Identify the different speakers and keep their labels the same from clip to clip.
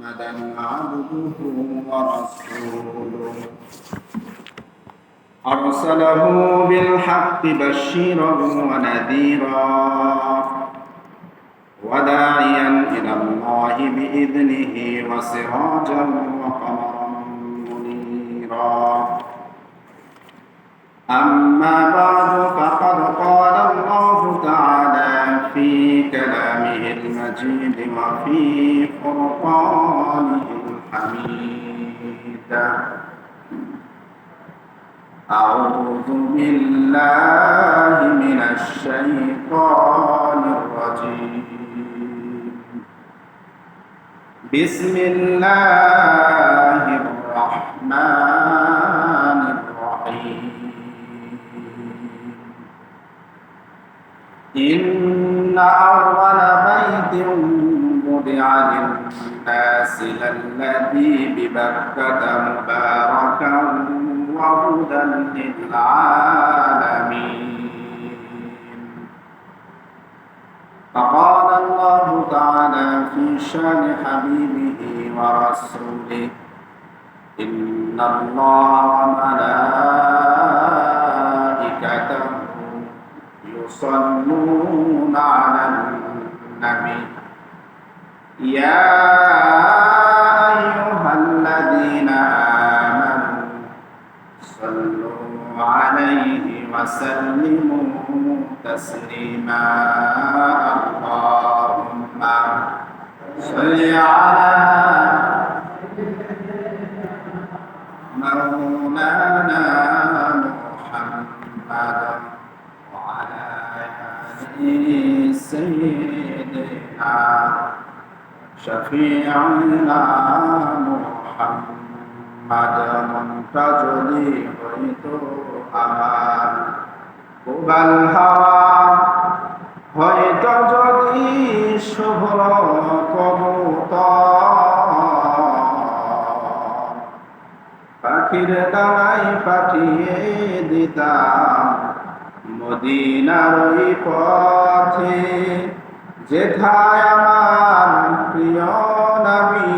Speaker 1: محمدا عبده ورسوله أرسله بالحق بشيرا ونذيرا وداعيا إلى الله بإذنه وسراجا وقمرا منيرا أما بعد فقد قال الله تعالى في كلامه المجيد وفي فرقانه الحميد أعوذ بالله من الشيطان الرجيم بسم الله الرحمن الرحيم إن أول بيت وضع للناس للذي ببكة مباركا وهدى للعالمين فقال الله تعالى في شان حبيبه ورسوله إن الله وملائكته يصلون على النبي يا أيها الذين آمنوا صلوا عليه وسلموا تسليما اللهم صل على مولانا محمد وعلى آله سيدنا شفيعنا محمد منتجلي হইত আমার কুবাল হাওয়া হয়তো যদি শুভ্র কবুতর পাখির ডানায় পাঠিয়ে দিতাম মদিনার ওই পথে যেথায় আমার প্রিয় নবী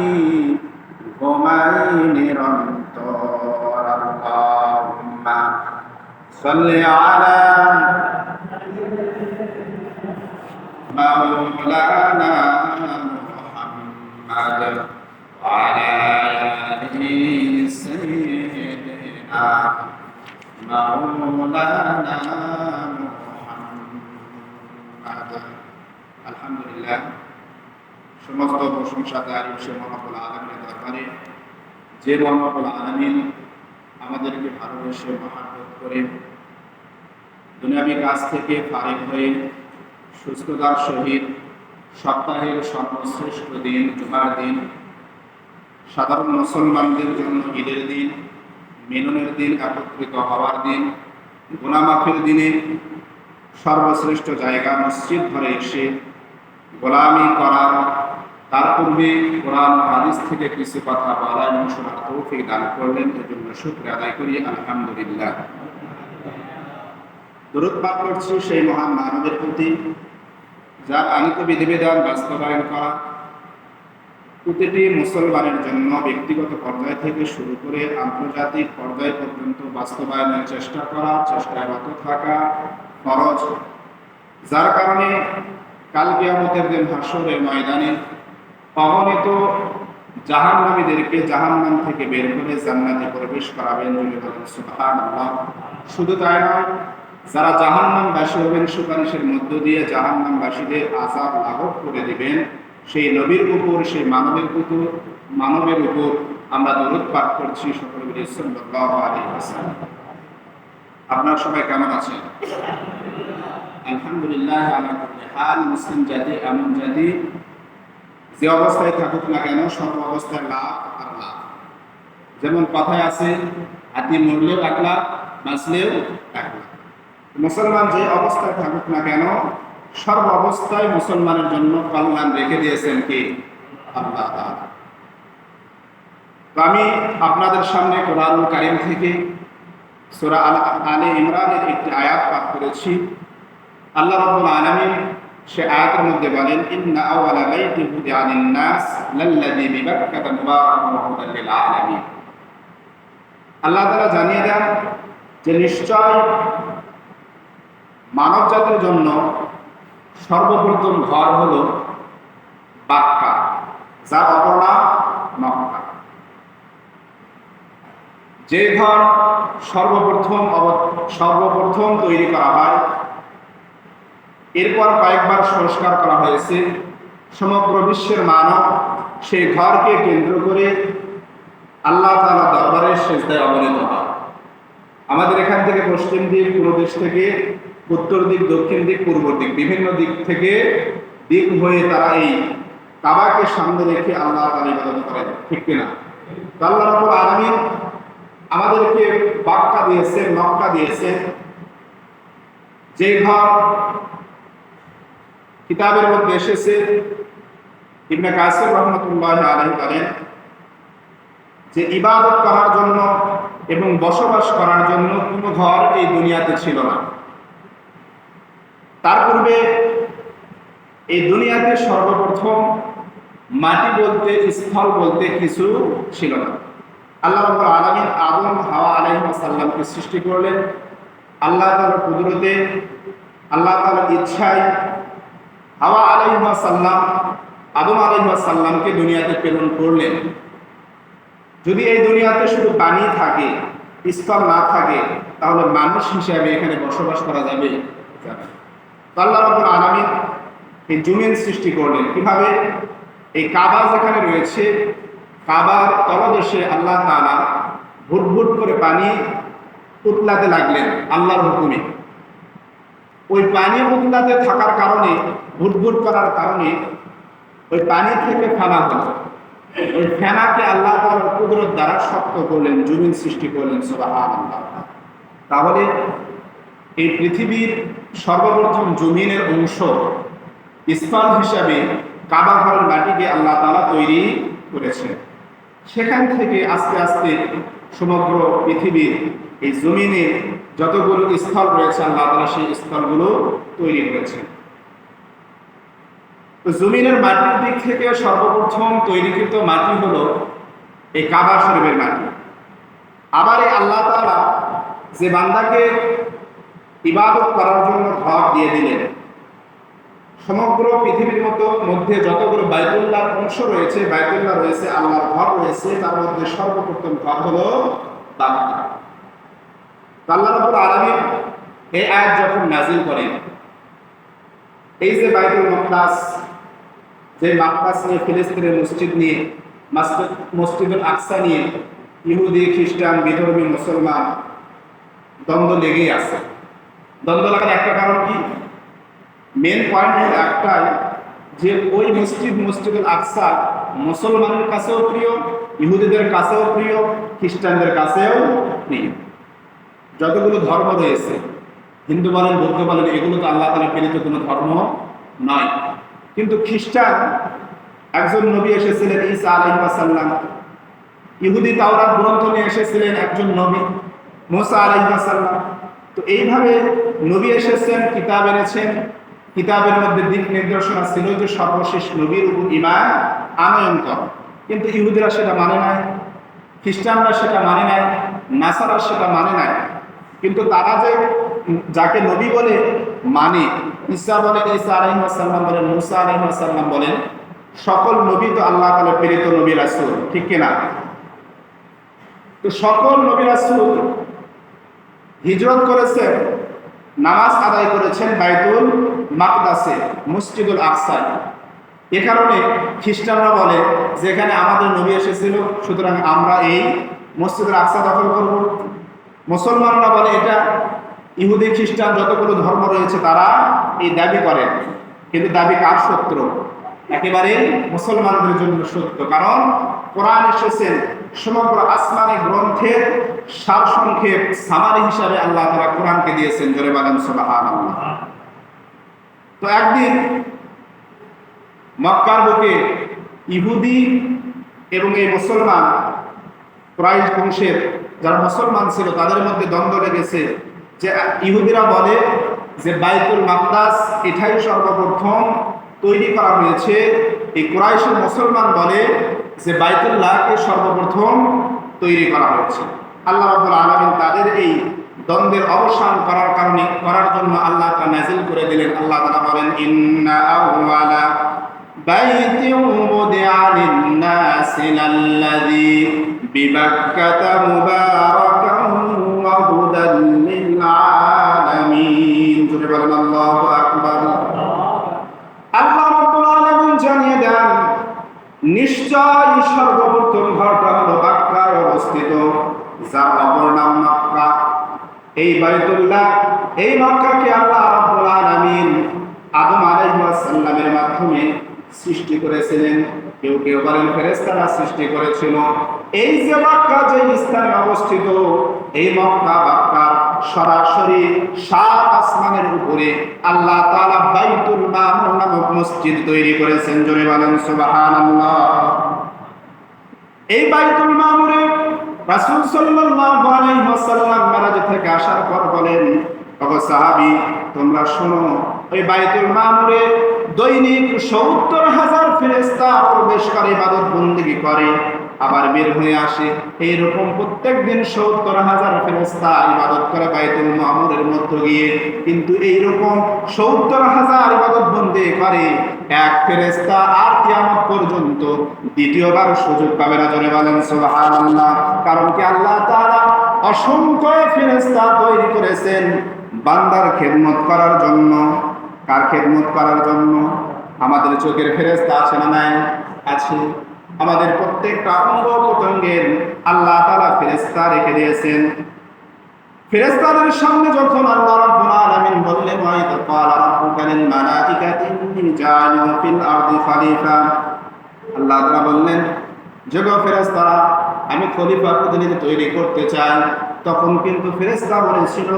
Speaker 1: ঘুমাই নিরন্তর আল্লাহুম্মা সাল্লি আলা মাওলানা মুহাম্মাদ ওয়া আলা আলিহি সাইয়্যিদিনা মাওলানা মুহাম্মাদ আলহামদুলিল্লাহ সমস্ত প্রশংসা তার সে মহান আলামিনের দরবারে যে মহান আলামিন আমাদেরকে ভালোবেসে মহাব্বত করে দুনিয়াবী কাজ থেকে ফারিগ হয়ে সুস্থতার সহিত সপ্তাহের সর্বশ্রেষ্ঠ দিন জুমার দিন সাধারণ মুসলমানদের জন্য ঈদের দিন মিলনের দিন একত্রিত হওয়ার দিন গুনাহ মাফের দিনে সর্বশ্রেষ্ঠ জায়গা মসজিদ ঘরে এসে গোলামি করার তার পূর্বে কোরআন হাদিস থেকে কিছু কথা বলা এবং শোনার তৌফিক দান করলেন এর জন্য শুকরিয়া আদায় করি আলহামদুলিল্লাহ। দরুদ পাঠ করছি সেই মহান মানবের প্রতি যার আনিত বিধিবিধান বাস্তবায়ন করা প্রতিটি মুসলমানের জন্য ব্যক্তিগত পর্যায় থেকে শুরু করে আন্তর্জাতিক পর্যায় পর্যন্ত বাস্তবায়নের চেষ্টা করা চেষ্টারত থাকা ফরজ, যার কারণে কাল কিয়ামতের দিন হাসরের ময়দানে অগণিত জাহান্নামীদেরকে জাহান্নাম থেকে বের করে জান্নাতে প্রবেশ করাবেন সুবহানাল্লাহ। শুধু তাই নয়, যারা জাহান্নামবাসী হবেন সুপারিশের মধ্য দিয়ে জাহান্নামবাসীদের আযাব লাঘব করে দিবেন সেই নবীর উপর সেই মানবের উপর আমরা দরুদ পাঠ করছি সকলে মিলে সাল্লাল্লাহু আলাইহি ওয়াসাল্লাম। আপনারা সবাই কেমন আছেন? আলহামদুলিল্লাহ আলা কুল্লি হাল। মুসলিম জাতি এমন জাতি যে অবস্থায় থাকুক না কেন সর্ব অবস্থায় লাভ আর লাভ। যেমন কথায় আছে হাতি মরলেও এক লাখ বাঁচলেও এক লাখ। মুসলমান যে অবস্থায় থাকুক না কেন সর্ব অবস্থায় মুসলমানের জন্য কল্যাণ রেখে দিয়েছেন কি আল্লাহ তাআলা। তো আমি আপনাদের সামনে কোরআনুল কারীম থেকে সূরা আলে ইমরানের একটি আয়াত পাঠ করেছি। আল্লাহ রাব্বুল আলামিন সে আয়াতের মধ্যে বলেন, ইন্না আওয়ালা বাইতি বুদিআ লিন-নাস লাল্লাযী বিবাক্কাতা মুবারাকান ওয়া হুদাল লিল আলামিন। আল্লাহ তাআলা জানিয়ে দেন যে নিশ্চয় মানব জাতির জন্য সর্বপ্রথম ঘর হলো বাক্কা, যার অপর নাম মক্কা। যে ঘর সর্বপ্রথম তৈরি করা হয়, এরপর কয়েকবার সংস্কার করা হয়েছে, সমগ্র বিশ্বের মানব সেই ঘরকে কেন্দ্র করে আল্লাহ তাআলা দরবারে সিজদায় অবনীত হয়। আমাদের এখান থেকে পশ্চিম দিক, পূর্ব দিক থেকে উত্তর দিক, দক্ষিণ দিক, পূর্ব দিক, বিভিন্ন দিক থেকে দিক হয়ে তারা এই কাবাকে সামনে রেখে আল্লাহ তাআলা ইবাদত করেন, ঠিক কিনা? তো আল্লাহ রাব্বুল আলামিন আমাদেরকে বাক্কা দিয়েছেন, মক্কা দিয়েছেন, যে ঘর কিতাবের মধ্যে এসেছে। ইবনে কাসির রাহমাতুল্লাহি আলাইহি বলেন যে ইবাদত করার জন্য এবং বসবাস করার জন্য কোনো ঘর এই দুনিয়াতে ছিল না। তার পূর্বে এই দুনিয়াতে সর্বপ্রথম মাটি বলতে, স্থল বলতে কিছু ছিল না। আল্লাহ রাব্বুল আলামিন আদম হাওয়া আলাইহিস সালামকে সৃষ্টি করলেন। আল্লাহ তাআলার কুদরতে, আল্লাহ তাআলার ইচ্ছায় হাওয়া আলাইহিস সালাম আদম আলাইহিস সালামকে দুনিয়াতে প্রেরণ করলেন। যদি এই দুনিয়াতে শুধু পানি থাকে, স্থল না থাকে, তাহলে মানুষ হিসাবে এখানে বসবাস করা যাবে? তো আল্লাহ রাব্বুল আলামিন এই জমিন সৃষ্টি করলেন কিভাবে? এই কাবা যেখানে রয়েছে, কাবার তলদেশে আল্লাহ তাআলা ভুট ভুট করে পানি উতলাতে লাগলেন আল্লাহর হুকুমে। ওই পানি উতলাতে থাকার কারণে, ভুট ভুট করার কারণে ওই পানি থেকে ফেনা হলো। ওই ফেনাকে আল্লাহ তাআলার কুদরত দ্বারা শক্ত করলেন, জমিন সৃষ্টি করলেন। সুবহানাল্লাহ। তাহলে এই পৃথিবীর সর্বপ্রথম জমিনের অংশ, স্থল হিসাবে কাবা ঘরের মাটিকে আল্লাহ তাআলা তৈরি করেছেন। সেখান থেকে আস্তে আস্তে সমগ্র পৃথিবীর এই জমিনে যতগুলো স্থল রয়েছে, আল্লাহ তাআলা সেই স্থলগুলো তৈরি করেছেন। তো জমিনের মাটির দিক থেকে সর্বপ্রথম তৈরিকৃত মাটি হলো এই কাবা শরীফের মাটি। আবার এই আল্লাহ তাআলা যে বান্দাকে ইবাদত করার জন্য ঘর দিয়ে দিলেন, সমগ্র পৃথিবীর মধ্যে যতগুলো বাইতুল্লাহর অংশ রয়েছে, বাইতুল্লাহ রয়েছে, আল্লাহর ঘর রয়েছে, তার মধ্যে সর্বপ্রথম ঘর হলো বাক্কা। আল্লাহ রাব্বুল আলামিন এই আয়াত যখন নাযিল করেন, এই যে বাইতুল মুকদ্দাস, যে মাক্কাস নিয়ে, ফিলিস্তিনের মসজিদ নিয়ে, মসজিদুল আকসা নিয়ে ইহুদি, খ্রিস্টান, বিধর্মী, মুসলমান দ্বন্দ্ব লেগেই আছে। দ্বন্দ্ব লাগার একটা কারণ কি? মেন পয়েন্ট হলো একটাই, যে ওই মসজিদুল আকসা মুসলমানের কাছেও প্রিয়, ইহুদিদের কাছেও প্রিয়, খ্রিস্টানদের কাছেও প্রিয়। যতগুলো ধর্ম রয়েছে, হিন্দু বলেন, বৌদ্ধ বলেন, এগুলো তো আল্লাহ তাআলা প্রেরিত কোনো ধর্ম নয়। কিন্তু খ্রিস্টান, একজন নবী এসেছিলেন ঈসা আলাইহিস সালাম। ইহুদি তাওরাত গ্রন্থ নিয়ে এসেছিলেন একজন নবী, মুসা আলাইহিস সালাম। তো এইভাবে নবী এসেছেন, কিতাব এনেছেন। কিতাবের মধ্যে দিক নির্দেশনা ছিল যে সর্বশেষ নবীর উপর ঈমান আনয়ন কর। কিন্তু ইহুদিরা সেটা মানে নাই, খ্রিস্টানরা সেটা মানে নাই, নাসারা সেটা মানে নাই। কিন্তু তারা যে যাকে নবী বলে মানে, ঈসা বলেন, ঈসা আলাইহিস সালাম বলেন, মুসা আলাইহিস সালাম বলেন, সকল নবী তো আল্লাহ তাআলা প্রেরিত নবী রাসূল, ঠিক কিনা? তো সকল নবী রাসূল হিজরত করেছেন, নামাজ আদায় করেছেন বাইতুল মাকদাসে, মসজিদুল আকসায়। এ কারণে খ্রিস্টানরা বলে যে এখানে আমাদের নবী এসেছিল, সুতরাং আমরা এই মসজিদুল আকসা দখল করব। মুসলমানরা বলে এটা ইহুদি, খ্রিস্টান যতগুলো ধর্ম রয়েছে তারা এই দাবি করেন, কিন্তু দাবি কার সত্য? একেবারে মুসলমানদের জন্য সত্য। কারণ কোরআন এসেছেন সমগ্র আসমানি গ্রন্থের সারসংক্ষেপ, সামারি হিসাবে আল্লাহ তাআলা কোরআনকে দিয়েছেন। জোরে বলেন সুবহানাল্লাহ। তো একদিন মক্কার বুকে ইহুদি এবং এই মুসলমান, কুরাইশ বংশের যারা মুসলমান ছিল, তাদের মধ্যে দ্বন্দ্ব লেগেছে। যে ইহুদিরা বলে যে বাইতুল মাকদাস এটাই সর্বপ্রথম তৈরি করা হয়েছে। এই কুরাইশের মুসলমান বলে যে বাইতুল্লাহকে সর্বপ্রথম তৈরি করা হয়েছে। আল্লাহ রাব্বুল আলামিন তাদের এই দ্বন্দ্বের অবসান করার জন্য আল্লাহ তা নাযিল করে দিলেন। আল্লাহ তাআলা বলেন, ইন্না আউওয়ালা বাইতিন উদিআ লিন-নাসি লাল্লাযী বিবাক্কাতা মুবারাকান ওয়া হুদাল লিল-আলামিন। জোরে বলেন আল্লাহু আকবার। আল্লাহ রাব্বুল আলামিন জানিয়ে দেন, নিশ্চয় সর্বপ্রথম ঘরটা হলো মক্কায় অবস্থিত, যার অপর নাম মক্কা। এই বাইতুল্লাহ, এই মক্কাকে আল্লাহ রাব্বুল আলামিন আদম আলাইহিস সালামের মাধ্যমে সৃষ্টি করেছিলেন। কেউ কেউ বলেন ফেরেশতারা সৃষ্টি করেছিল। এই যে মক্কা, যে স্থানে অবস্থিত, এই মক্কা মক্কার সরাসরি 7 আসমানের উপরে আল্লাহ তাআলা বাইতুল মামুর নামক মসজিদ তৈরি করেছেন। জোরে বলেন সুবহানাল্লাহ। এই বাইতুল মামুরে রাসূল সাল্লাল্লাহু আলাইহি ওয়াসাল্লাম মেরাজ থেকে আসার পর বলেন, ওগো সাহাবী, তোমরা শোনো, ওই বাইতুল মামুরে দৈনিক ৭০,০০০ ফেরেশতা প্রবেশ করে, ইবাদত বন্দেগী করে, আবার বের হয়ে আসে। এইরকম প্রত্যেক দিন ৭০,০০০ ফেরেশতা ইবাদত করে বাইতুল মামুরের মধ্য দিয়ে। কিন্তু এইরকম ৭০,০০০ ইবাদত বন্দেগী করে এক ফেরেশতা আর কিয়ামত পর্যন্ত দ্বিতীয়বার সুযোগ পাবে না। জোরে বলেন সুবহানাল্লাহ। কারণ কি, আল্লাহ তাআলা অসংখ্য ফেরেশতা তৈরি করেছেন বান্দার খেদমত করার জন্য। কার খেদমত করার জন্য? আমাদের চোখের ফেরেশতা আছে না নাই? আছে। আমাদের প্রত্যেকটা অঙ্গ প্রত্যঙ্গের আল্লাহ তাআলা ফেরেশতা রেখে দিয়েছেন। ফেরেশতাদের সামনে যখন আল্লাহ রাব্বুল আলামিন বললেন, ওয়া ইয ক্বালা রাব্বুকা লিল মালাইকাতি ইন্নী জাইলুন ফিল আরদি খলিফা, আল্লাহ তাআলা বললেন, যে গো ফেরেশতারা, আমি খলিফা প্রতিনিধি তৈরি করতে চাই। তখন কিন্তু ফেরেশতা বলেছিল,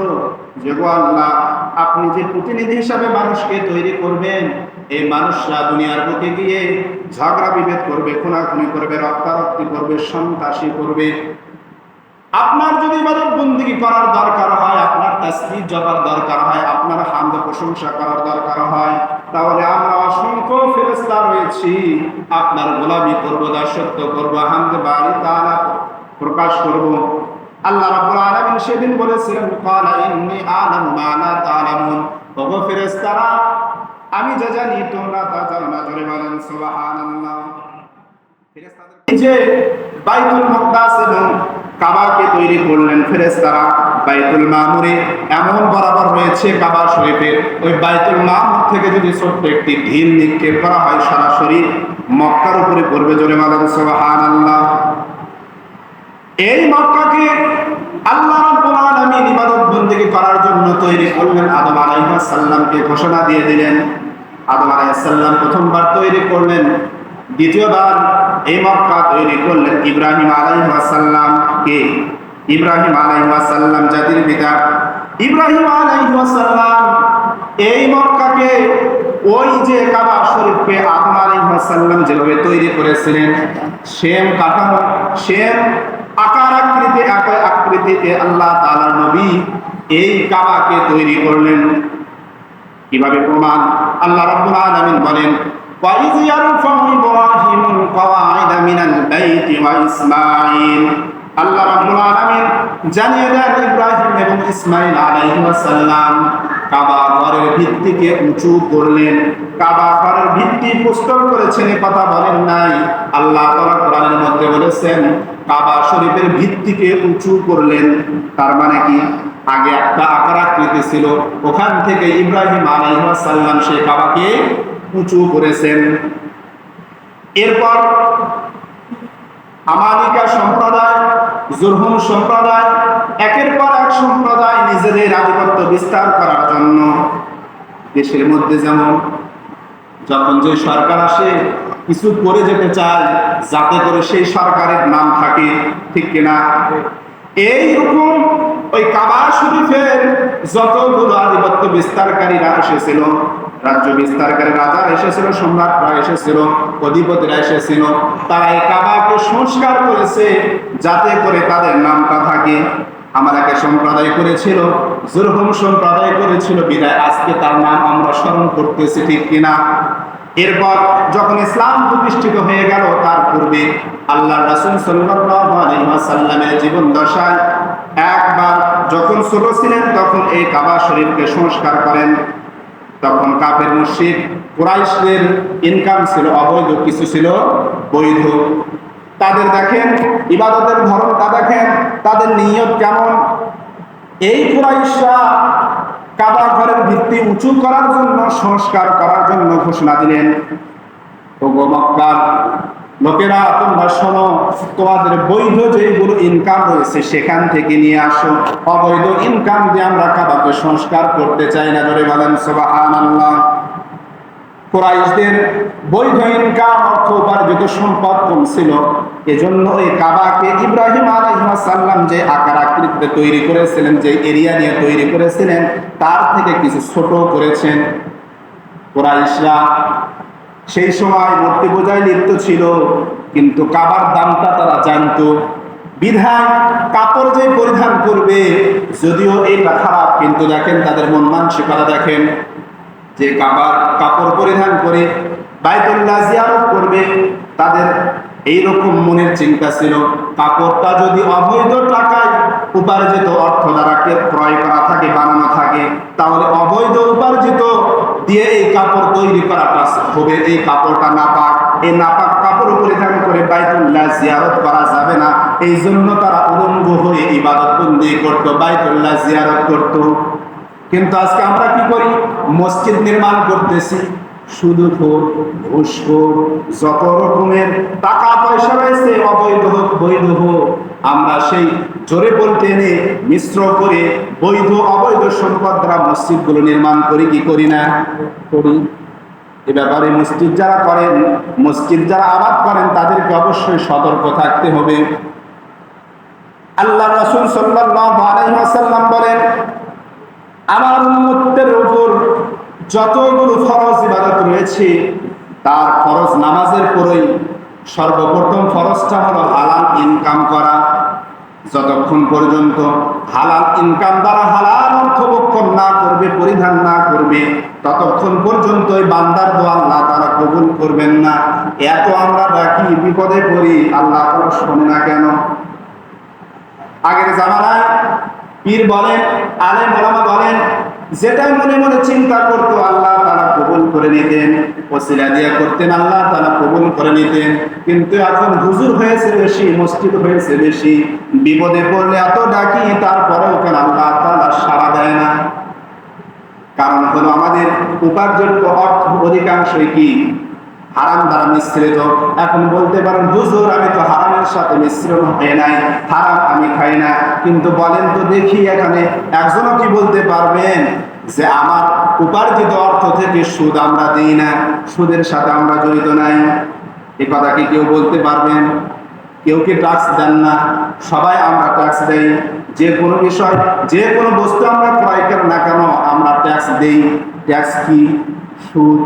Speaker 1: যে গো আল্লাহ, আপনি যে প্রতিনিধি হিসাবে মানুষকে তৈরি করবেন, এই মানুষরা দুনিয়ার বুকে গিয়ে ঝগড়া বিভেদ করবে, খুনাখুনি করবে, রক্তারক্তি করবে, সন্ত্রাসী করবে। আপনার যদি ইবাদত বন্দেগী করার দরকার হয়, আপনার তাসবিহ জপার দরকার হয়, আপনার হামদ প্রশংসা করার দরকার হয়, তাহলে আমরা অসংখ্য ফেরেশতা রয়েছি, আপনার গোলামি করব, দাসত্ব করব, হামদ বাড়ি তাআলা প্রকাশ করব। আল্লাহ রাব্বুল আলামিন সেদিন বলেছিলেন, ক্বালা ইন্নী আ'লামু মা লা তা'লামুন, ওগো ফেরেশতারা, আমি যা জানি তোমরা তা জানো না। জোরে বলেন সুবহানাল্লাহ। ফেরেশতাদের যে বাইতুল মুকদ্দাস এবং কাবাকে তৈরি করলেন ফেরেশতারা, বাইতুল মামুরে এমন বরাবর রয়েছে কাবা শরীফের, ওই বাইতুল মামুর থেকে যদি ছোট্ট একটি ঢিল নিক্ষেপ করা হয়, সরাসরি মক্কার উপরে পড়বে। জোরে বলেন সুবহানাল্লাহ। এই মক্কাকে আল্লাহ রাব্বুল আলামিন ইবাদত বন্দেগী করার জন্য তৈরি করলেন। আদম আলাইহিস সালামকে ঘোষণা দিয়ে দিলেন। আদম আলাইহিস সালাম প্রথমবার তৈরি করলেন, দ্বিতীয়বার এই মক্কা তৈরি করলেন ইব্রাহিম আলাইহিস সালাম। কে? ইব্রাহিম আলাইহিস সালাম, জাতির পিতা ইব্রাহিম আলাইহিস সালাম এই মক্কাকে, ওই যে কাবা শরীফকে আদম আলাইহিস সালাম যেভাবে তৈরি করেছিলেন, সেম কাঠামো, সেম আকার আকৃতিতে আল্লাহ তাআলার নবী এই কাবাকে তৈরি করলেন। কিভাবে প্রমাণ? আল্লাহ রাব্বুল আলামিন বলেন, ওয়া ইয ইয়ারফাউ ইব্রাহিমুল কওয়াইদা মিনাল বাইতি ওয়া ইসমাঈল। আল্লাহ রাব্বুল আলামিন জানিয়ে দেন, ইব্রাহিম এবং ইসমাঈল আলাইহিস সালাম কাবা ঘরের ভিত্তিকে উঁচু করলেন। কাবা ঘরের ভিত্তি প্রস্তর করেছেন, এ কথা বলেন নাই। আল্লাহ তাআলা কোরআনের মধ্যে বলেছেন, কাবা শরীফের ভিত্তিকে উঁচু করলেন। তার মানে কি? আগে একটা আকার আকৃতি ছিল, ওখান থেকে ইব্রাহিম আলাইহিস সালাম সেই কাবাকে উঁচু করেছেন। এরপর আমালিকা সম্প্রদায়, জুরহুম সম্প্রদায়, একের পর এক সম্প্রদায় নিজেদের আধিপত্য বিস্তার করার জন্য দেশের মধ্যে যেমন যখন যে সরকার আসে কিছু করে যেতে চায়, যাতে করে সেই সরকারের নাম থাকে, ঠিক কিনা? এইরকম ওই কাবা শরীফের যতগুলো আধিপত্য বিস্তারকারীরা এসেছিল, রাজ্য বিস্তারকারী রাজারা এসেছিল, সম্রাটরা এসেছিল, অধিপতিরা এসেছিল, তারা এই কাবাকে সংস্কার করেছে যাতে করে তাদের নামটা থাকে। আমার একে সম্প্রদায় করেছিল, জুরহুম সম্প্রদায় করেছিল, বিদায় আজকে তার নাম আমরা স্মরণ করতেছি, ঠিক কিনা? এরপর যখন ইসলাম প্রতিষ্ঠিত হয়ে গেল, তার পূর্বে আল্লাহ রাসূল সাল্লাল্লাহু আলাইহি ওয়াসাল্লামের জীবন দশায় একবার যখন ছোট ছিলেন তখন এই কাবা শরীফকে সংস্কার করেন। তখন কাফের মুশরিক কুরাইশদের ইনকাম ছিল অবৈধ, কিছু ছিল বৈধ। তাদের দেখেন ইবাদতের ধরনটা, দেখেন তাদের নিয়ত কেমন। এই কুরাইশরা কাবা ঘরের ভিত্তি উঁচু করার জন্য, সংস্কার করার জন্য ঘোষণা দিলেন, ওগো মক্কার লোকেরা, তোমরা শোনো, তোমাদের বৈধ যেগুলো ইনকাম রয়েছে সেখান থেকে নিয়ে আসো। অবৈধ ইনকাম দিয়ে আমরা কাবাকে সংস্কার করতে চাই না। ধরে বলেন সুবহানাল্লাহ। কুরাইশদের বৈধ ইনকাম, অর্থ উপার্জিত সম্পদ কম ছিল, এজন্য এই কাবাকে ইব্রাহিম আলাইহিস সালাম যে আকার আকৃতিতে তৈরি করেছিলেন, যে এরিয়া নিয়ে তৈরি করেছিলেন, তার থেকে কিছু ছোট করেছেন। কুরাইশরা সেই সময় মূর্তি পূজায় লিপ্ত ছিল, কিন্তু কাবার দামটা তারা জানতো। বিধায় কাপড় যে পরিধান করবে, যদিও এটা খারাপ, কিন্তু দেখেন তাদের মন মানসিকতা দেখেন, যে কাবার কাপড় পরিধান করে বাইতুল্লাহ জিয়ারত করবে, তাদের এইরকম মনের চিন্তা ছিল। কাপড়টা যদি অবৈধ টাকায় উপার্জিত অর্থ দ্বারা ক্রয় করা থাকে, বানানো থাকে, তাহলে অবৈধ উপার্জিত দিয়ে এই কাপড় তৈরি করাটা হবে, এই কাপড়টা নাপাক, এই নাপাক কাপড় পরিধান করে বাইতুল্লাহ জিয়ারত করা যাবে না। এই জন্য তারা উলঙ্গ হয়ে ইবাদত বন্দি করত, বাইতুল্লাহ জিয়ারত করত। কিন্তু আজকে আমরা কি করি? মসজিদ নির্মাণ করতেছি, সুদখোর, ঘুষখোর, যত রকমের টাকা পয়সা রয়েছে, অবৈধ হোক বৈধ হোক, আমরা সেই জোরে বলতে এনে মিশ্র করে বৈধ অবৈধ সম্পদ দ্বারা মসজিদগুলো নির্মাণ করি, কি করি না? করি। এ ব্যাপারে মসজিদ যারা করেন, মসজিদ যারা আবাদ করেন, তাদেরকে অবশ্যই সতর্ক থাকতে হবে। আল্লাহ রাসূল সাল্লাল্লাহু আলাইহি ওয়াসাল্লাম বলেন, আমার উম্মতের উপর যতগুলো ফরজ ইবাদত রয়েছে, তার ফরজ নামাজের পরেই সর্বপ্রথম ফরজটা হলো হালাল ইনকাম করা। যতক্ষণ পর্যন্ত হালাল ইনকাম দ্বারা হালাল অর্থ ভক্ষণ না করবে, পরিধান না করবে, ততক্ষণ পর্যন্ত ওই বান্দার দোয়া আল্লাহ তাআলা কবুল করবেন না। এত আমরা ডাকি, বিপদে পড়ি, আল্লাহ তাআলা শোনে না কেন? আগের জামানায় পীর বলেন, আলেম ওলামা বলেন, যেটা মনে মনে চিন্তা করতো আল্লাহ তাআলা কবুল করে নিতেন, ওসিলা দিয়া করতেন, আল্লাহ তাআলা কবুল করে নিতেন। কিন্তু এখন হুজুর হয়েছে বেশি, মসজিদ হয়েছে বেশি, বিপদে পড়লে এত ডাকি, তারপরেও কেন আল্লাহ তাআলা সাড়া দেয় না? কারণ হলো আমাদের উপার্জিত অর্থ অধিকাংশই কি? হারাম দ্বারা মিশ্রিত। এখন বলতে পারেন, হুজুর আমি তো হারামের সাথে মিশ্রণ হয়ে নাই, হারাম আমি খাই না। কিন্তু বলেন তো দেখি, এখানে একজনও কি বলতে পারবেন যে আমার উপার্জিত অর্থ থেকে সুদ আমরা দিই না, সুদের সাথে আমরা জড়িত নাই? এ কথা কি কেউ বলতে পারবেন? কেউ কি ট্যাক্স দেন না? সবাই আমরা ট্যাক্স দেই। যে কোনো বিষয়, যে কোনো বস্তু আমরা ক্রয় করি না কেন, আমরা ট্যাক্স দেই। ট্যাক্স কি? সুদ।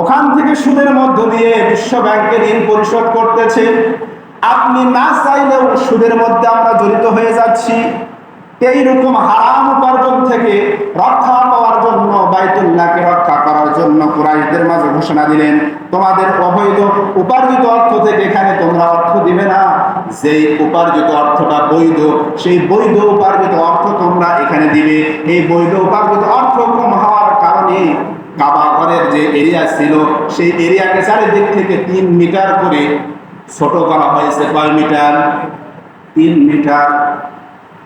Speaker 1: ওখান থেকে সুদের মধ্য দিয়ে বিশ্ব ব্যাংকের ঋণ পরিশোধ করতেছে। আপনি না চাইলেও সুদের মধ্যে আমরা জড়িত হয়ে যাচ্ছি। এইরকম হারাম উপার্জন থেকে রক্ষা পাওয়ার জন্য, বাইতুল্লাহকে রক্ষা করার জন্য কুরাইশদের মাঝে ঘোষণা দিলেন, তোমাদের অবৈধ উপার্জিত অর্থ থেকে এখানে তোমরা অর্থ দিবে না। যেই উপার্জিত অর্থটা বৈধ, সেই বৈধ উপার্জিত অর্থ তোমরা এখানে দিবে। এই বৈধ উপার্জিত অর্থ কম হওয়ার কারণে কাবা ঘরের যে এরিয়া ছিল, সেই এরিয়াকে চারিদিক থেকে 3 মিটার করে ছোট করা হয়েছে। কয় মিটার? 3 মিটার।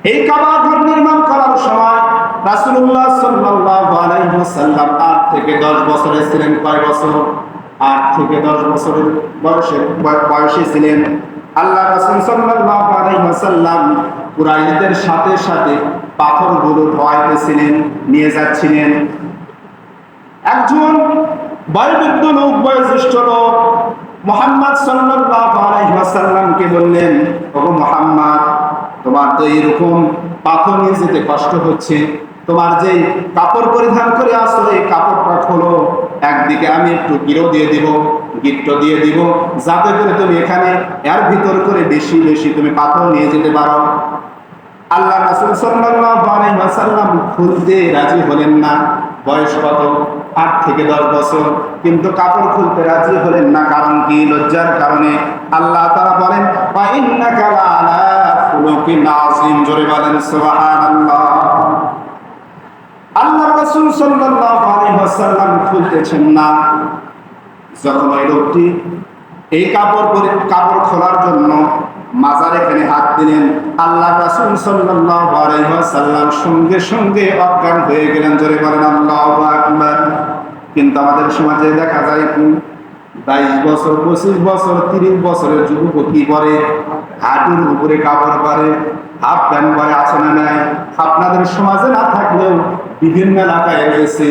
Speaker 1: এই কাবা ঘর নির্মাণ করার সময় রাসূলুল্লাহ সাল্লাল্লাহু আলাইহি ওয়াসাল্লাম 8 থেকে 10 বছরের ছিলেন। কয় বছর? 8 থেকে 10 বছরের বয়সে ছিলেন। আল্লাহ রাসূল সাল্লাল্লাহু আলাইহি ওয়াসাল্লাম কুরাইশদের সাথে সাথে পাথরগুলো ধোয়াইতেছিলেন, নিয়ে যাচ্ছিলেন। একজন বয়োবৃদ্ধ লোক, বয়োজ্যেষ্ঠ লোক মুহাম্মদ সাল্লাল্লাহু আলাইহি ওয়াসাল্লামকে বললেন, ওগো মুহাম্মদ, তোমার তো এরকম পাথর নিয়ে যেতে কষ্ট হচ্ছে, তোমার যে কাপড় পরিধান করে আসো, এই কাপড়টা খোলো, একদিকে আমি একটু গিরো দিয়ে দিব, গিট্টো দিয়ে দিব, যাতে করে তুমি এখানে এর ভিতর করে বেশি বেশি তুমি পাথর নিয়ে যেতে পারো। আল্লাহ রাসূল সাল্লাল্লাহু আলাইহি ওয়াসাল্লাম খুলতে রাজি হলেন না। বয়স কত? 8 থেকে 10 বছর। কিন্তু কাপড় খুলতে রাজি হলেন না, কারণ কি? লজ্জার কারণে। আল্লাহ তাআলা বলেন, ওয়া ইন্নাকা লাআলা খুলুকিন আযীম। জোরে বলেন সুবহানাল্লাহ। আল্লাহ রাসূল সাল্লাল্লাহু আলাইহি ওয়াসাল্লাম খুলতেছেন না। যখন ওই লোকটি এই কাপড় খোলার জন্য মাজার এখানে হাত দিলেন, আল্লাহ রাসূল সাল্লাল্লাহু আলাইহি ওয়াসাল্লাম সঙ্গে সঙ্গে অজ্ঞান হয়ে গেলেন। জোরে বলেন আল্লাহু আকবার। কিন্তু আমাদের সমাজে দেখা যায় কি, 22 বছর, 25 বছর, 30 বছরের যুবক কি পরে? হাঁটুর উপরে কাপড় পরে, হাফ প্যান্ট পরে। আছে না নাই? আপনাদের সমাজে না থাকলেও বিভিন্ন এলাকায় রয়েছে।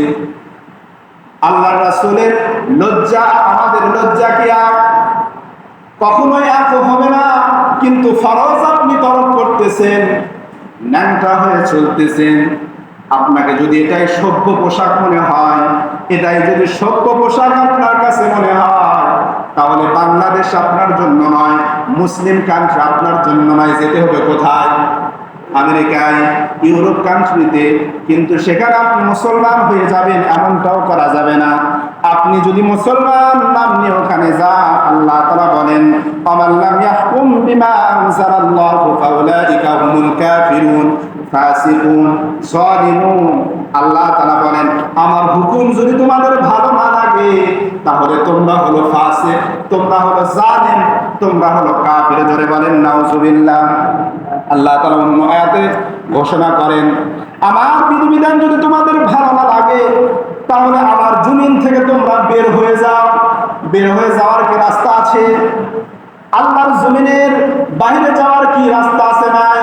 Speaker 1: আল্লাহ রাসূলের লজ্জা আমাদের লজ্জা কি এক? কখনোই এক হবে না। কিন্তু ফরজ আপনি তরক করতেছেন, ন্যাংটা হয়ে চলতেছেন। আপনাকে যদি এটাই সভ্য পোশাক মনে হয়, এটাই যদি সভ্য পোশাক আপনার কাছে মনে হয়, তাহলে বাংলাদেশ আপনার জন্য নয়, মুসলিম কান্ট্রি আপনার জন্য নয়। যেতে হবে কোথায়? আমেরিকায়, ইউরোপ কান্ট্রিতে। কিন্তু সেখানে আপনি মুসলমান হয়ে যাবেন এমনটাও করা যাবে না। আপনি যদি মুসলমান নাম নিয়ে ওখানে যান, আল্লাহ তাআলা বলেন, আল্লাম ইয়াহকুম বিমা আনজালাল্লাহু ফাউলাইকা হুমুল কাফিরুন ফাসিকুন যালিমুন। আল্লাহ তাআলা বলেন, আমার হুকুম যদি তোমাদের ভালো না লাগে, তাহলে তোমরা হলো ফাসিক, তোমরা হলো জালিম, তোমরা হলো কাফির। জোরে বলেন নাউজুবিল্লাহ। আল্লাহ তাআলা অন্য আয়াতে ঘোষণা করেন, আমার বিধিবিধান যদি তোমাদের ভালো না লাগে, তাহলে আমার জমিন থেকে তোমরা বের হয়ে যাও। বের হয়ে যাওয়ার কি রাস্তা আছে? আল্লাহর জমিনের বাইরে যাওয়ার কি রাস্তা আছে? নাই।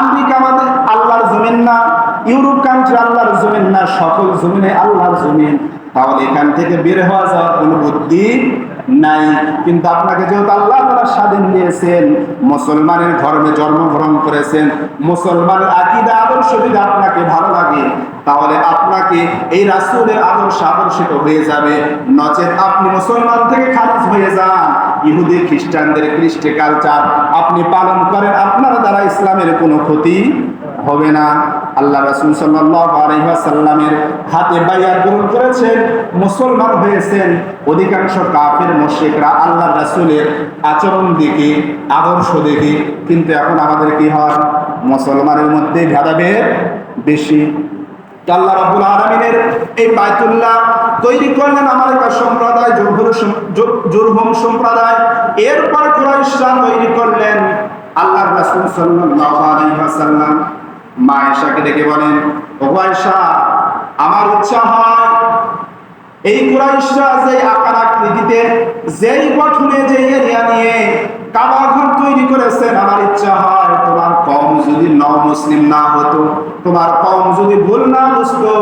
Speaker 1: আমেরিকা আমাদের আল্লাহর জমিন না, ইউরোপ কান্ট্রি আল্লাহর জমিন না, সকল জমিনে আল্লাহর জমিন। তাহলে এখান থেকে বের হওয়া যাওয়ার কোনো বুদ্ধি নাই। কিন্তু আপনাকে যেহেতু আল্লাহ তাআলা স্বাধীন দিয়েছেন, মুসলমানের ধর্মে জন্মগ্রহণ করেছেন, মুসলমানের আকীদা আদর্শ যদি আপনাকে ভালো লাগে, তাহলে আপনাকে এই রাসূলের আদর্শ আদর্শিত হয়ে যাবে। নচেত আপনি মুসলমান থেকে খারিজ হয়ে যান, ইহুদি খ্রিস্টানদের কৃষ্টি কালচার আপনি পালন করেন, আপনার দ্বারা ইসলামের কোনো ক্ষতি হবে না। আল্লাহ রাসূল সাল্লাল্লাহু আলাইহি ওয়াসাল্লামের হাতে বাইআত গ্রহণ করেছেন, মুসলমান হয়েছেন। অধিকাংশ কাফির মুশরিকরা আল্লাহ রাসূলের আচরণ দেখে, আদর্শ দেখে। কিন্তু এখন আমাদের কি হয়? মুসলমানের মধ্যে ভেদাভেদ বেশি। আল্লাহ রাব্বুল আলামিনের এই বাইতুল্লাহ তৈরি করলেন আমালিকা সম্প্রদায়, জুরহুম সম্প্রদায়। এরপর কুরাইশরা তৈরি করলেন। আল্লাহ রাসূল সাল্লাল্লাহু আলাইহি ওয়াসাল্লাম মা আয়েশাকে ডেকে বলেন, ও আয়েশা, আমার ইচ্ছা হয় এই কুরাইশরা যে আকার আকৃতিতে, যেই গঠনে, যে এরিয়া নিয়ে কাবা ঘর তৈরি করেছেন, আমার ইচ্ছা হয় তোমার কওম যদি মুসলিম না হতো, তোমার কওম যদি ভুল না বুঝতো,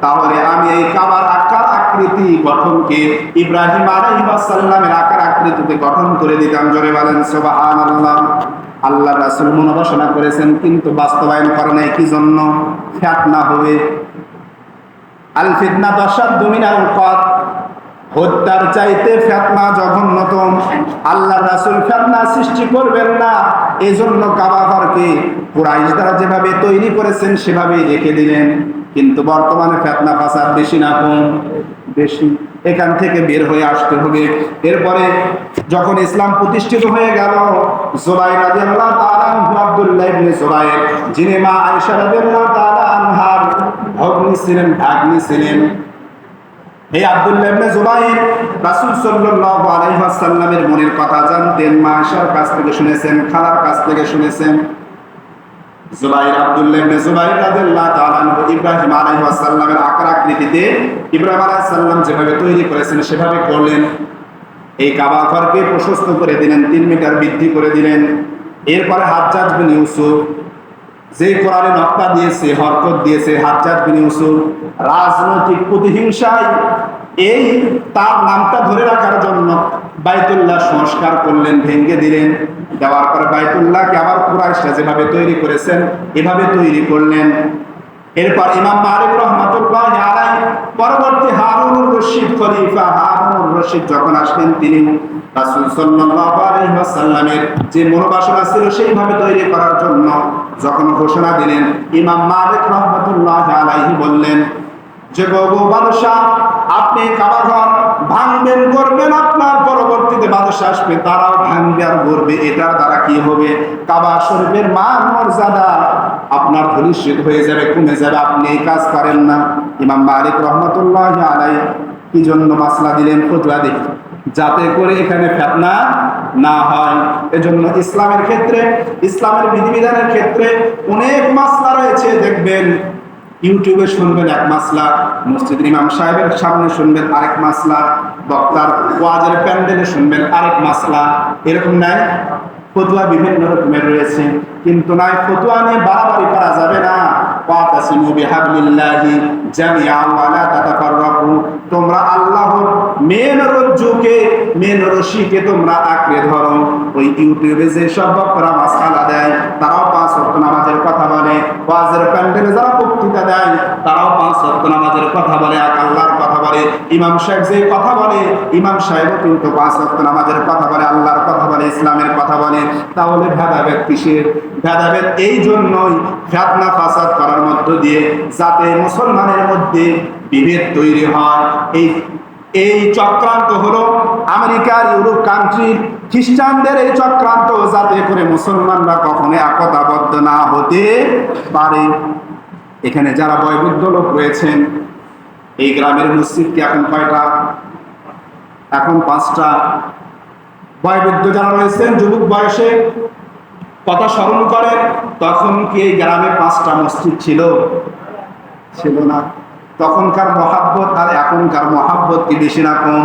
Speaker 1: তাহলে আমি এই কাবার আকার আকৃতি গঠনকে ইব্রাহিম আলাইহিস সালামের আকার আকৃতিতে গঠন করে দিতাম। জোরে বলেন সুবহানাল্লাহ। আল্লাহ রাসূল মনোবাসনা করেছেন, কিন্তু বাস্তবায়ন করে নাই। কি জন্য? ফিতনা হবে। আল ফিতনা তাশাদ্দু মিনাল কত। হত্যার চাইতে ফিতনা জঘন্যতম। আল্লাহ রাসূল ফিতনা সৃষ্টি করবেন না, এজন্য কাবা ঘরকে কুরাইশ দ্বারা যেভাবে তৈরি করেছেন সেভাবেই রেখে দিলেন। কিন্তু বর্তমানে ফিতনা ফাসাদ বেশি না কম? বেশি। এখান থেকে বের হয়ে আসতে হবে। এরপরে যখন ইসলাম প্রতিষ্ঠিত হয়ে গেল, জুবাইর রাদিয়াল্লাহু তাআলা আনহু, আব্দুল্লাহ ইবনে জুবাইর, যিনি মা আয়েশা রাদিয়াল্লাহু তাআলা আনহার ভাগ্নি ছিলেন, এই আব্দুল্লাহ ইবনে জুবাইর রাসূল সাল্লাল্লাহু আলাইহি ওয়াসাল্লামের মনের কথা জানতেন। মা আয়েশার কাছ থেকে শুনেছেন, খালার কাছ থেকে শুনেছেন। জুবাইর, আব্দুল্লাহ ইবনে জুবাইর রাদিয়াল্লাহু তাআলা আনহু ইব্রাহিম আলাইহিস সালামের আকার আকৃতিতে ইব্রাহিম আলাইহিস সালাম যেভাবে তৈরি করেছেন সেভাবে করলেন। এই কাবা ঘরকে প্রশস্ত করে দিলেন, 3 মিটার বৃদ্ধি করে দিলেন। এরপরে হাজ্জাজ বিন ইউসুফ, যে কোরআনে নকশা দিয়েছে, হরকত দিয়েছে, হাজ্জাজ বিন ইউসুফ রাজনৈতিক প্রতিহিংসায় এই তার নামটা ধরে রাখার জন্য বাইতুল্লাহ সংস্কার করলেন, ভেঙে দিলেন। দেওয়ার পর বাইতুল্লাহকে আবার কুরাইশরা যেভাবে তৈরি করেছেন এভাবে তৈরি করলেন। এরপর ইমাম মালিক রাহমাতুল্লাহি আলাইহি পরবর্তী হারুনুর রশিদ খলিফা হারুনুর রশিদ যখন আসলেন, তিনি রাসূল সাল্লাল্লাহু আলাইহি ওয়াসাল্লামের যে মনোবাসনা ছিল সেইভাবে তৈরি করার জন্য যখন ঘোষণা দিলেন, ইমাম মালিক রহমাতুল্লাহ আলাইহি বললেন যে গো বাদশাহ, আপনি কাবা ঘর ভাঙবেন করবেন, আপনার পরবর্তীতে বাদশাহ আসবে তারাও ভাঙবে আর করবে, এটার দ্বারা কি হবে? কাবা শরীফের মান মর্যাদা আপনার ধূলিসাৎ হয়ে যাবে, কমে যাবে। আপনি এই কাজ করেন না। ইমাম মালিক রহমাতুল্লাহ আলাইহি কি জন্য মাসলা দিলেন? ফতোয়া দিলেন যাতে করে এখানে ফিতনা না হয়। এজন্য ইসলামের ক্ষেত্রে, ইসলামের বিধিবিধানের ক্ষেত্রে অনেক মাসলা রয়েছে। দেখবেন ইউটিউবে শুনবেন এক মাসলা, মসজিদের ইমাম সাহেবের সামনে শুনবেন আরেক মাসলা, বক্তার ওয়াজের প্যান্ডেলে শুনবেন আরেক মাসলা। এরকম নাই? ফতোয়া বিভিন্ন রকমের রয়েছে, কিন্তু নাই ফতোয়া নিয়ে বাড়াবাড়ি করা যাবে না। ওয়াতাসিমু বিহাবলিল্লাহি জামিআন ওয়া লা তাতাফাররাকু, তোমরা আল্লাহর মেন রজ্জুকে, মেন রশিকে তোমরা আঁকড়ে ধরো। ওই ইউটিউবে যে সব বক্তারা মাসআলা দেয়, তারাও 5 ওয়াক্ত নামাজের কথা বলে। ওয়াজের প্যান্ডেলে যারা বক্তৃতা দেয়, তারাও 5 ওয়াক্ত নামাজের কথা বলে, আর আল্লাহর কথা বলে। ইমাম সাহেব যে কথা বলে, ইমাম সাহেবও কিন্তু 5 ওয়াক্ত নামাজের কথা বলে, আল্লাহর কথা বলে, ইসলামের কথা বলে। তাহলে ভেদাভেদ কিসের? ভেদাভেদ এই জন্যই, ফিতনা ফাসাদ করার মধ্য দিয়ে যাতে মুসলমানের মধ্যে বিভেদ তৈরি হয়। এই চক্রান্ত হলো আমেরিকার, ইউরোপ কান্ট্রির খ্রিস্টানদের এই চক্রান্ত, যাতে করে মুসলমানরা কখনো একতাবদ্ধ না হতে পারে। এখানে যারা বয়োবৃদ্ধ লোক রয়েছেন, এই গ্রামের মসজিদ কি এখন কয়টা? এখন 5টা। বয়োবৃদ্ধ যারা রয়েছেন, যুবক বয়সে কথা স্মরণ করেন, তখন কি এই গ্রামে 5টা মসজিদ ছিল? ছিল না। তখনকার মহাব্বত আর এখনকার মহাব্বত কি বেশি না কম?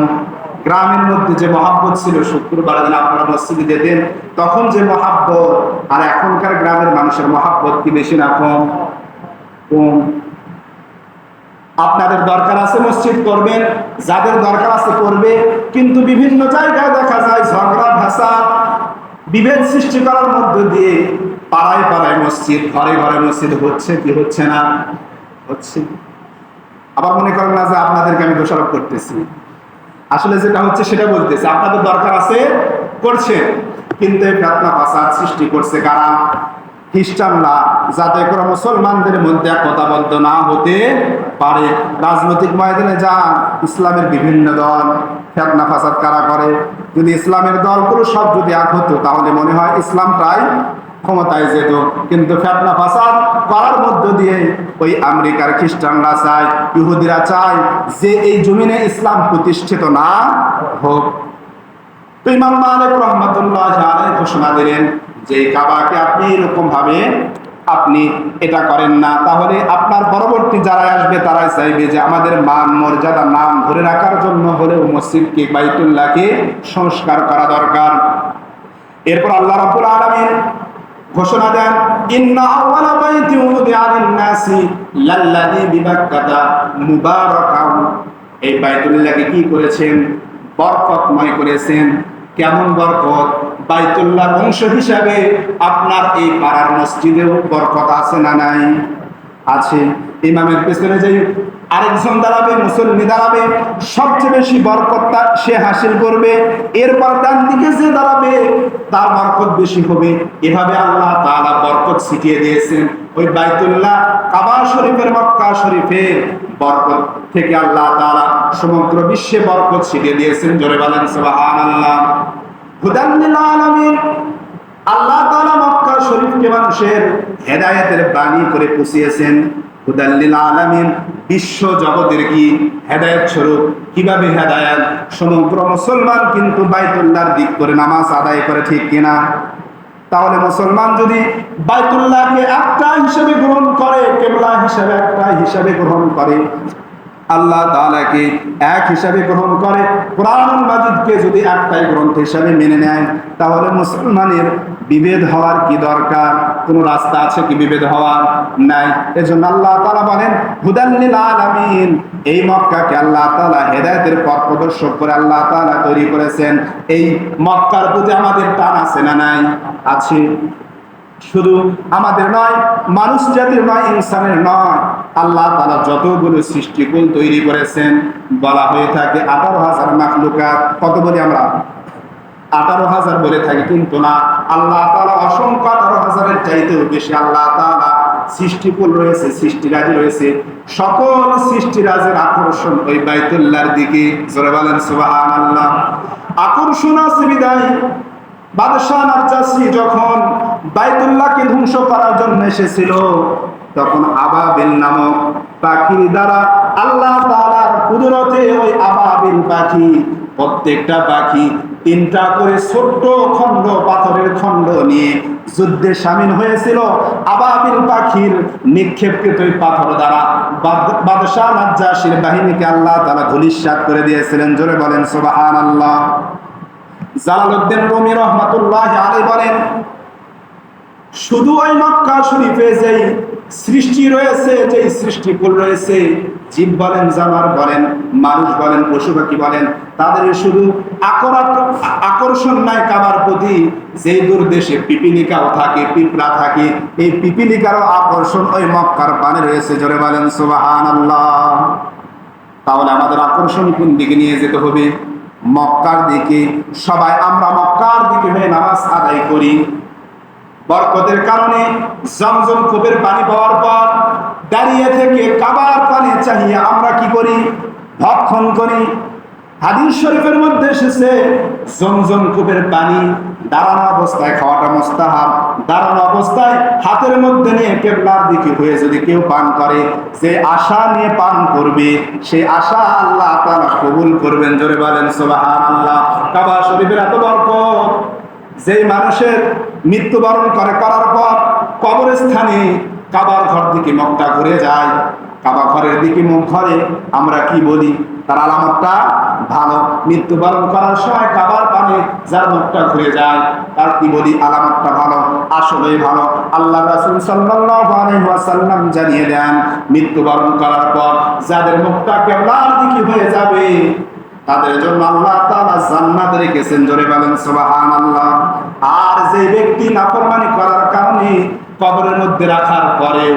Speaker 1: গ্রামের মধ্যে যে মহাব্বত ছিল, শুক্রবার দিন আপনারা মসজিদে যেতেন, তখন যে মহাব্বত আর এখনকার গ্রামের মানুষের মহাব্বত কি বেশি না কম? কম। আপনাদের দরকার আছে মসজিদ করবেন, যাদের দরকার আছে করবে, কিন্তু বিভিন্ন জায়গায় দেখা যায় ঝগড়া ভাষা, বিভেদ সৃষ্টি করার মধ্য দিয়ে পাড়ায় পাড়ায় মসজিদ, ঘরে ঘরে মসজিদ হচ্ছে কি হচ্ছে না? হচ্ছে। আবার মনে করেন না যে আপনাদেরকে আমি দোষারোপ করতেছি, আসলে যেটা হচ্ছে সেটা বলতেছি। আপনাদের দরকার আছে করছে, কিন্তু ফিতনা ফাসাদ সৃষ্টি করছে কারা? খ্রিস্টানরা, যাতে করে মুসলমানদের মধ্যে একতাবদ্ধ না হতে পারে। রাজনৈতিক ময়দানে যান, ইসলামের বিভিন্ন দল, ফিতনা ফাসাদ কারা করে? যদি ইসলামের দলগুলো সব যদি এক হতো, তাহলে মনে হয় ইসলামটাই ক্ষমতায় যেত। কিন্তু ফিতনা ফাসাদ করার মধ্য দিয়ে ওই আমেরিকার খ্রিস্টানরা চায়, ইহুদিরা চায় যে এই জমিনে ইসলাম প্রতিষ্ঠিত না হোক। তো ইমাম মালিক রহমাতুল্লাহ আলাইহি ঘোষণা দিলেন যে কাবাকে আপনি এরকম ভাবে আপনি এটা করেন না, তাহলে আপনার পরবর্তী যারা আসবে তারাই চাইবে যে আমাদের মান মর্যাদা, নাম ধরে রাখার জন্য হলেও মসজিদকে, বাইতুল্লাহকে সংস্কার করা দরকার। এরপর আল্লাহ রাব্বুল আলামিন ঘোষণা দেন, ইন্না আউওয়ালা বাইতি উদিআ লিন-নাসি লাল্লাযী বিবাক্কাতা মুবারাকান। এই বাইতুল্লাহকে কি করেছেন? বরকতময় করেছেন। কেমন বরকত? বাইতুল্লাহর অংশ হিসাবে আপনার এই পাড়ার মসজিদেও বরকত আছে না নাই? আছে। ইমামের পেছনে যে আরেকজন দাঁড়াবে, মুসল্লি দাঁড়াবে, সবচেয়ে বেশি বরকতটা সে হাসিল করবে। এরপর ডান দিকে যে দাঁড়াবে তার বরকত বেশি হবে। এভাবে আল্লাহ তাআলা বরকত ছিটিয়ে দিয়েছেন। ওই বাইতুল্লাহ, কাবা শরীফের, মক্কা শরীফের বরকত থেকে আল্লাহ তাআলা সমগ্র বিশ্বে বরকত ছিটিয়ে দিয়েছেন। জোরে বলেন সুবহানাল্লাহ। হুদান লিল আলামিন। আল্লাহ তাআলা মক্কা শরীফকে মানুষের হেদায়েতের বাণী করে পুষিয়েছেন। হুদান লিল আলামিন, বিশ্ব জগতের কি হেদায়েত স্বরূপ। কিভাবে হেদায়েত? সমগ্র মুসলমান কিন্তু বাইতুল্লাহর দিক করে নামাজ আদায় করে, ঠিক কিনা? তাহলে মুসলমান যদি বাইতুল্লাহকে একটা হিসেবে গ্রহণ করে, কিবলা হিসেবে একটা হিসেবে গ্রহণ করে, আল্লাহ তাআলাকে এক হিসাবে গ্রহণ করে, কোরআনুল মাজিদকে যদি একটাই গ্রন্থ হিসাবে মেনে নেয়, তাহলে মুসলমানের বিভেদ হওয়ার কি দরকার? কোনো রাস্তা আছে কি বিভেদ হওয়ার? নাই। এজন্য আল্লাহ তাআলা বলেন হুদাল লিল আলামিন। এই মক্কাকে আল্লাহ তাআলা হেদায়েতের পথ প্রদর্শক করে আল্লাহ তাআলা তৈরি করেছেন। এই মক্কার প্রতি আমাদের টান আছে না নাই? আছে। শুধু আমাদের নয়, মানুষ জাতির নয়, ইনসানের নয়, আল্লাহ তাআলা যতগুলো সৃষ্টিকুল তৈরি করেছেন, বলা হয়ে থাকে 18,000 মাখলুকাত। কত বলি আমরা? 18,000 বলে থাকি, কিন্তু না, আল্লাহ তাআলা অসংখ্য 18,000-এর চাইতেও বেশি আল্লাহ তাআলা সৃষ্টিকুল রয়েছে, সৃষ্টিরাজি রয়েছে। সকল সৃষ্টিরাজের আকর্ষণ ওই বাইতুল্লাহর দিকে। জোরে বলেন সুবহানাল্লাহ। আকর্ষণ আছে বিদায় বাদশাহ নাজ্জাশী যখন বাইতুল্লাহকে ধ্বংস করার জন্য এসেছিল, তখন আবাবিল নামক পাখির দ্বারা আল্লাহ তাআলার কুদরতে ওই আবাবিল পাখি, প্রত্যেকটা পাখি 3টা করে ছোট্ট খণ্ড, পাথরের খণ্ড নিয়ে যুদ্ধে শামিল হয়েছিল। আবাবিল পাখির নিক্ষেপকৃত ওই পাথর দ্বারা বাদশাহ নাজ্জাশীর বাহিনীকে আল্লাহ তাআলা ধূলিসাৎ করে দিয়েছিলেন। জোরে বলেন সুবহানাল্লাহ। জালালউদ্দিন রুমি রহমাতুল্লাহি আলাইহি বলেন, শুধু ওই মক্কা শরীফে যেই সৃষ্টি রয়েছে, যেই সৃষ্টিকুল রয়েছে, জীব বলেন, জানোয়ার বলেন, মানুষ বলেন, পশু পাখি বলেন, তাদের শুধু আকর্ষণ নাই কাবার প্রতি। যেই দূর দেশে পিপিলিকাও থাকে, পিঁপড়া থাকে, এই পিপিলিকারও আকর্ষণ ওই মক্কার পানে রয়েছে। জোরে বলেন সুবহানাল্লাহ। তাহলে আমাদের আকর্ষণ কোন দিকে নিয়ে যেতে হবে? মক্কার দিকে। সবাই আমরা মক্কার দিকে হয়ে নামাজ আদায় করি। বরকতের কারণে জমজম কূপের পানি পাওয়ার পর দাঁড়িয়ে থেকে কাবার পানি চাহিয়ে আমরা কি করি? ভক্ষণ করি। হাদিস শরীফের মধ্যে এসেছে, জমজম কূপের পানি দাঁড়ানো অবস্থায় খাওয়াটা মুস্তাহাব। দাঁড়ানো অবস্থায় হাতের মধ্যে নিয়ে কিবলার দিকে হয়ে যদি কেউ পান করে, যে আশা নিয়ে পান করবে, সেই আশা আল্লাহ তাআলা কবুল করবেন। জোরে বলেন সুবহানাল্লাহ। কাবা শরীফের এত বরকত, যেই মানুষের মৃত্যুবরণ করার পর কবরস্থানে কাবার ঘর দিকে মুখটা ঘুরে যায়, কাবা ঘরের দিকে মুখ ঘরে, আমরা কি বলি? তার আলামতটা ভালো। মৃত্যুবরণ করার সময় কাবার পানে যার মুখটা ঘুরে যায়, তার কি বলি? আলামতটা ভালো, আসলেই ভালো। আল্লাহ রাসূল সাল্লাল্লাহু আলাইহি ওয়াসাল্লাম জানিয়ে দেন, মৃত্যুবরণ করার পর যাদের মুখটা কিবলার দিকে হয়ে যাবে, তাদের জন্য আল্লাহ তাআলা জান্নাত রেখেছেন। জোরে বলেন সুবহানাল্লাহ। আর যে ব্যক্তি নাফরমানি করার কারণে কবরের মধ্যে রাখার পরেও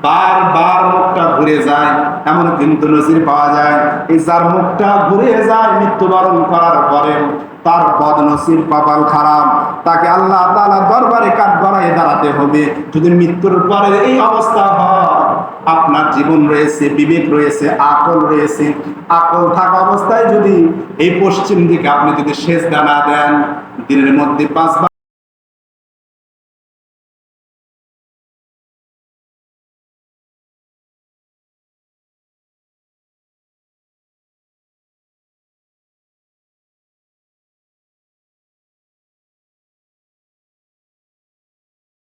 Speaker 1: বারবার মুখটা ঘুরে যায়, এমন কিন্তু নজির পাওয়া যায়। এই যার মুখটা ঘুরে যায় মৃত্যুবরণ করার পরেও, তার বদনসিব, কপাল খারাপ, তাকে আল্লাহ তাআলা দরবারে কাঠ গড়াইয়ে দাঁড়াতে হবে। যদি মৃত্যুর পরে এই অবস্থা হয়, আপনার জীবন রয়েছে, বিবেক রয়েছে, আকল রয়েছে, আকল থাকা অবস্থায় যদি এই পশ্চিম দিকে আপনি যদি সেজদা না দেন, দিনের মধ্যে 5